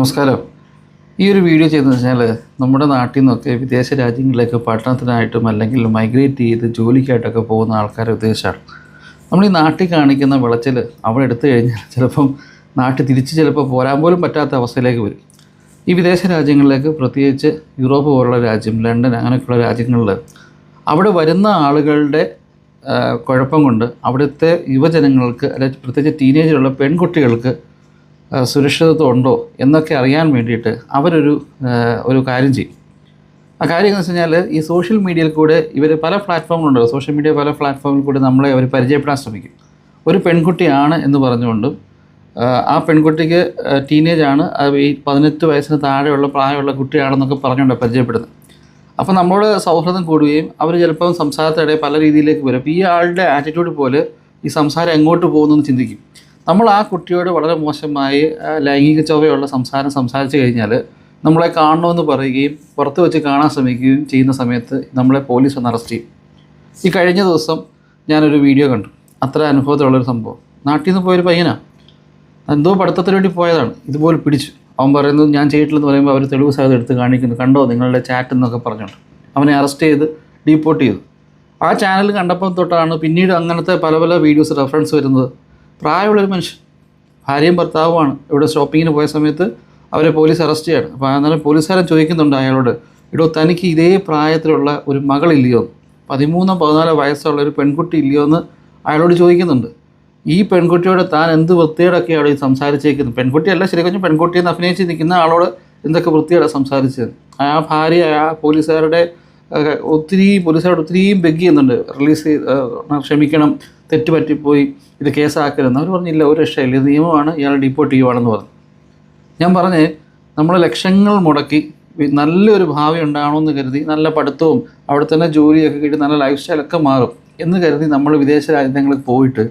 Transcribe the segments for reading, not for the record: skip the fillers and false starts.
നമസ്കാരം. ഈ ഒരു വീഡിയോ ചെയ്തതെന്ന് വെച്ചാൽ നമ്മുടെ നാട്ടിൽ നിന്നൊക്കെ വിദേശ രാജ്യങ്ങളിലേക്ക് പഠനത്തിനായിട്ടും അല്ലെങ്കിൽ മൈഗ്രേറ്റ് ചെയ്ത് ജോലിക്കായിട്ടൊക്കെ പോകുന്ന ആൾക്കാരെ ഉദ്ദേശിച്ചാണ്. നമ്മൾ ഈ നാട്ടിൽ കാണിക്കുന്ന വിളച്ചിൽ അവിടെ എടുത്തു കഴിഞ്ഞാൽ ചിലപ്പം നാട്ടിൽ തിരിച്ച് ചിലപ്പോൾ പോരാൻ പോലും പറ്റാത്ത അവസ്ഥയിലേക്ക് വരും. ഈ വിദേശ രാജ്യങ്ങളിലേക്ക്, പ്രത്യേകിച്ച് യൂറോപ്പ് പോലുള്ള രാജ്യം, ലണ്ടൻ അങ്ങനെയൊക്കെയുള്ള രാജ്യങ്ങളിൽ അവിടെ വരുന്ന ആളുകളുടെ കുഴപ്പം കൊണ്ട് അവിടുത്തെ യുവജനങ്ങൾക്ക്, അല്ലെങ്കിൽ പ്രത്യേകിച്ച് ടീനേജിലുള്ള പെൺകുട്ടികൾക്ക് സുരക്ഷിതത്വം ഉണ്ടോ എന്നൊക്കെ അറിയാൻ വേണ്ടിയിട്ട് അവരൊരു കാര്യം ചെയ്യും. ആ കാര്യം എന്ന് വെച്ച് കഴിഞ്ഞാൽ, ഈ സോഷ്യൽ മീഡിയയിൽ കൂടെ ഇവർ പല പ്ലാറ്റ്ഫോമുകളുണ്ട്. സോഷ്യൽ മീഡിയ പല പ്ലാറ്റ്ഫോമിൽ കൂടെ നമ്മളെ അവർ പരിചയപ്പെടാൻ ശ്രമിക്കും. ഒരു പെൺകുട്ടിയാണ് എന്ന് പറഞ്ഞുകൊണ്ടും ആ പെൺകുട്ടിക്ക് ടീനേജാണ്, ഈ 18 വയസ്സിന് താഴെയുള്ള പ്രായമുള്ള കുട്ടിയാണെന്നൊക്കെ പറഞ്ഞുകൊണ്ടാണ് പരിചയപ്പെടുന്നത്. അപ്പോൾ നമ്മളോട് സൗഹൃദം കൂടുകയും അവർ ചിലപ്പം സംസാരത്തിനിടെ പല രീതിയിലേക്ക് വരും. അപ്പോൾ ഈ ആളുടെ ആറ്റിറ്റ്യൂഡ് പോലെ ഈ സംസാരം എങ്ങോട്ട് പോകുന്നു ചിന്തിക്കും. നമ്മൾ ആ കുട്ടിയോട് വളരെ മോശമായി ലൈംഗിക ചൊവ്വയുള്ള സംസാരിച്ച് കഴിഞ്ഞാൽ നമ്മളെ കാണണമെന്ന് പറയുകയും പുറത്ത് വെച്ച് കാണാൻ ശ്രമിക്കുകയും ചെയ്യുന്ന സമയത്ത് നമ്മളെ പോലീസ് ഒന്ന് അറസ്റ്റ് ചെയ്യും. ഈ കഴിഞ്ഞ ദിവസം ഞാനൊരു വീഡിയോ കണ്ടു. അത്ര അനുഭവത്തിലുള്ളൊരു സംഭവം. നാട്ടിൽ നിന്ന് പോയൊരു പയ്യനാണ്, എന്തോ പഠിത്തത്തിന് വേണ്ടി പോയതാണ്, ഇതുപോലെ പിടിച്ചു. അവൻ പറയുന്നത് ഞാൻ ചെയ്തിട്ടില്ലെന്ന് പറയുമ്പോൾ അവർ തെളിവ് സഹിതം എടുത്ത് കാണിക്കുന്നു, കണ്ടോ നിങ്ങളുടെ ചാറ്റ് എന്നൊക്കെ പറഞ്ഞുകൊണ്ട് അവനെ അറസ്റ്റ് ചെയ്ത് ഡീപ്പോർട്ട് ചെയ്തു. ആ ചാനൽ കണ്ടപ്പോൾ തൊട്ടാണ് പിന്നീട് അങ്ങനത്തെ പല പല വീഡിയോസ് റെഫറൻസ് വരുന്നത്. പ്രായമുള്ളൊരു മനുഷ്യൻ, ഭാര്യയും ഭർത്താവുമാണ്, ഇവിടെ ഷോപ്പിങ്ങിന് പോയ സമയത്ത് അവരെ പോലീസ് അറസ്റ്റ് ചെയ്യാണ്. അപ്പോൾ അന്നേരം പോലീസുകാരൻ ചോദിക്കുന്നുണ്ട് അയാളോട്, ഇടോ തനിക്ക് ഇതേ പ്രായത്തിലുള്ള ഒരു മകളില്ലയോ, 13-14 വയസ്സുള്ള ഒരു പെൺകുട്ടി ഇല്ലയോ എന്ന് അയാളോട് ചോദിക്കുന്നുണ്ട്. ഈ പെൺകുട്ടിയോട് താൻ എന്ത് വൃത്തിയോടൊക്കെയാണ് ഈ സംസാരിച്ചേക്കുന്നത്? പെൺകുട്ടിയല്ല, ശരിക്കും പെൺകുട്ടിയെന്ന് അഭിനയിച്ച് നിൽക്കുന്ന ആളോട് എന്തൊക്കെ വൃത്തിയോടെ സംസാരിച്ചത്. ആ ഭാര്യ ആ പോലീസുകാരോട് ഒത്തിരിയും ബെഗ് ചെയ്യുന്നുണ്ട്, റിലീസ് ക്ഷമിക്കണം, തെറ്റ് പറ്റിപ്പോയി, ഇത് കേസാക്കരുതെന്ന്. അവർ പറഞ്ഞില്ല, ഒരു രക്ഷയില്ല, ഇത് നിയമമാണ്, ഇയാൾ ഡീപ്പോർട്ട് ചെയ്യുവാണെന്ന് പറഞ്ഞു. ഞാൻ പറഞ്ഞ്, നമ്മൾ ലക്ഷങ്ങൾ മുടക്കി നല്ലൊരു ഭാവി ഉണ്ടാകണമെന്ന് കരുതി, നല്ല പഠിത്തവും അവിടെ തന്നെ ജോലിയൊക്കെ കിട്ടി നല്ല ലൈഫ് സ്റ്റൈലൊക്കെ മാറും എന്ന് കരുതി നമ്മൾ വിദേശ രാജ്യങ്ങളിൽ പോയിട്ട്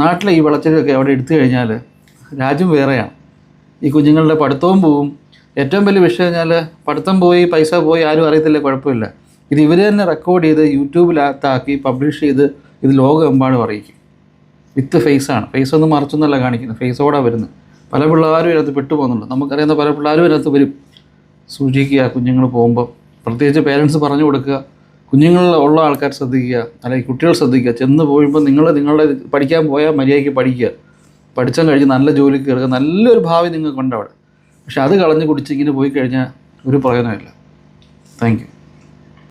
നാട്ടിലെ ഈ വിളച്ചിലൊക്കെ അവിടെ എടുത്തു കഴിഞ്ഞാൽ രാജ്യം വേറെയാണ്. ഈ കുഞ്ഞുങ്ങളുടെ പഠിത്തവും പോവും. ഏറ്റവും വലിയ വിഷയം കഴിഞ്ഞാൽ പഠിത്തം പോയി, പൈസ പോയി, ആരും അറിയത്തില്ല, കുഴപ്പമില്ല. ഇത് ഇവർ തന്നെ റെക്കോർഡ് ചെയ്ത് യൂട്യൂബിലാക്കി പബ്ലിഷ് ചെയ്ത് ഇത് ലോകമെമ്പാടും അറിയിക്കും. വിത്ത് ഫേസാണ്, ഫേസൊന്നും മറച്ചൊന്നുമല്ല കാണിക്കുന്നത്, ഫേസോടെ വരുന്നത്. പല പിള്ളേരും ഇതിനകത്ത് പെട്ടുപോകുന്നുണ്ട്, നമുക്കറിയുന്ന പല പിള്ളേരും ഇതിനകത്ത് വരും. സൂക്ഷിക്കുക കുഞ്ഞുങ്ങൾ പോകുമ്പോൾ, പ്രത്യേകിച്ച് പേരൻസ് പറഞ്ഞു കൊടുക്കുക, കുഞ്ഞുങ്ങളുള്ള ആൾക്കാർ ശ്രദ്ധിക്കുക, അല്ലെങ്കിൽ കുട്ടികൾ ശ്രദ്ധിക്കുക. ചെന്ന് പോയുമ്പോൾ നിങ്ങളുടെ പഠിക്കാൻ പോയാൽ മര്യാദയ്ക്ക് പഠിക്കുക, പഠിച്ചാൽ കഴിഞ്ഞ് നല്ല ജോലിക്ക് കയറുക, നല്ലൊരു ഭാവി നിങ്ങൾക്ക് ഉണ്ട് അവിടെ. പക്ഷെ അത് കളഞ്ഞ് കുടിച്ചിങ്ങനെ പോയി കഴിഞ്ഞാൽ ഒരു പ്രയോജനമില്ല. Thank you.